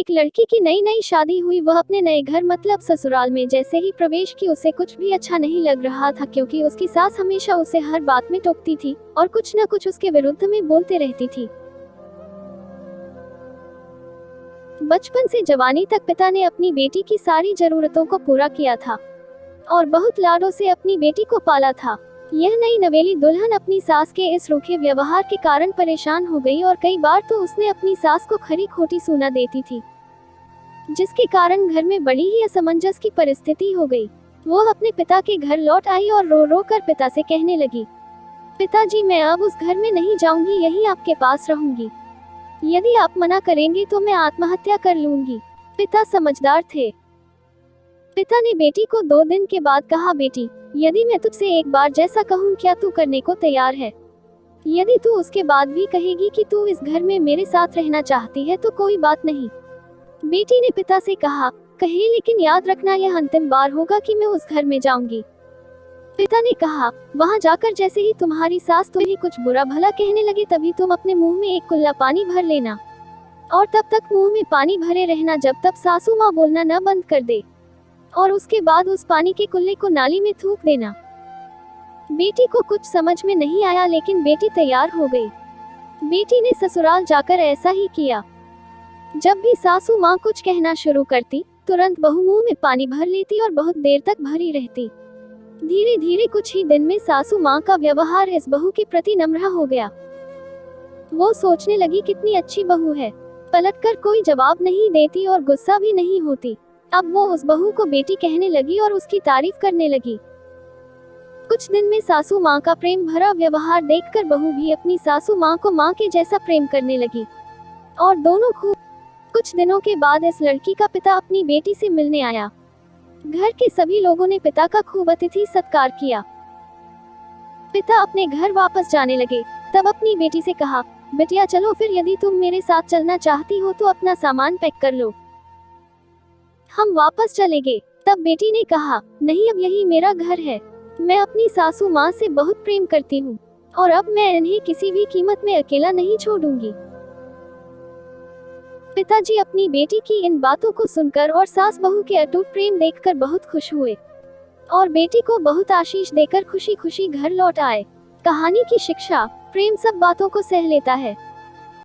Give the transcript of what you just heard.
एक लड़की की नई नई शादी हुई। वह अपने नए घर मतलब ससुराल में जैसे ही प्रवेश की उसे कुछ भी अच्छा नहीं लग रहा था, क्योंकि उसकी सास हमेशा उसे हर बात में टोकती थी और कुछ न कुछ उसके विरुद्ध में बोलते रहती थी। बचपन से जवानी तक पिता ने अपनी बेटी की सारी जरूरतों को पूरा किया था और बहुत लाडों से अपनी बेटी को पाला था। यह नई नवेली दुल्हन अपनी सास के इस रूखे व्यवहार के कारण परेशान हो गई और कई बार तो उसने अपनी सास को खरी खोटी सुना देती थी, जिसके कारण घर में बड़ी ही असमंजस की परिस्थिति हो गई। वो अपने पिता के घर लौट आई और रो रो कर पिता से कहने लगी, पिताजी मैं अब उस घर में नहीं जाऊंगी, यहीं आपके पास रहूंगी। यदि आप मना करेंगे तो मैं आत्महत्या कर लूंगी। पिता समझदार थे। पिता ने बेटी को 2 दिन के बाद कहा, बेटी यदि मैं तुझसे एक बार जैसा कहूँ क्या तू करने को तैयार है? यदि तू उसके बाद भी कहेगी कि तू इस घर में मेरे साथ रहना चाहती है तो कोई बात नहीं। बेटी ने पिता से कहा, कहे लेकिन याद रखना यह अंतिम बार होगा कि मैं उस घर में जाऊंगी। पिता ने कहा, वहां जाकर जैसे ही तुम्हारी सास तुम्हें कुछ बुरा भला कहने लगे तभी तुम अपने मुंह में एक कुल्ला पानी भर लेना और तब तक मुंह में पानी भरे रहना जब तक सासू माँ बोलना न बंद कर दे, और उसके बाद उस पानी के कुल्ले को नाली में थूक देना। बेटी को कुछ समझ में नहीं आया, लेकिन बेटी तैयार हो गई। बेटी ने ससुराल जाकर ऐसा ही किया। जब भी सासू माँ कुछ कहना शुरू करती तुरंत बहू मुंह में पानी भर लेती और बहुत देर तक भरी रहती। धीरे धीरे कुछ ही दिन में सासू माँ का व्यवहार इस बहू के प्रति नम्र हो गया। वो सोचने लगी कितनी अच्छी बहू है, पलटकर कोई जवाब नहीं देती और गुस्सा भी नहीं होती। अब वो उस बहू को बेटी कहने लगी और उसकी तारीफ करने लगी। कुछ दिन में सासू माँ का प्रेम भरा व्यवहार देखकर बहू भी अपनी सासू माँ को माँ के जैसा प्रेम करने लगी और दोनों खूब। कुछ दिनों के बाद इस लड़की का पिता अपनी बेटी से मिलने आया। घर के सभी लोगों ने पिता का खूब अतिथि सत्कार किया। पिता अपने घर वापस जाने लगे तब अपनी बेटी से कहा, बेटिया चलो फिर, यदि तुम मेरे साथ चलना चाहती हो तो अपना सामान पैक कर लो, हम वापस चलेंगे। तब बेटी ने कहा, नहीं अब यही मेरा घर है, मैं अपनी सासू माँ से बहुत प्रेम करती हूँ और अब मैं इन्हें किसी भी कीमत में अकेला नहीं छोड़ूंगी। पिताजी अपनी बेटी की इन बातों को सुनकर और सास बहू के अटूट प्रेम देखकर बहुत खुश हुए और बेटी को बहुत आशीष देकर खुशी खुशी घर लौट आए। कहानी की शिक्षा, प्रेम सब बातों को सह लेता है।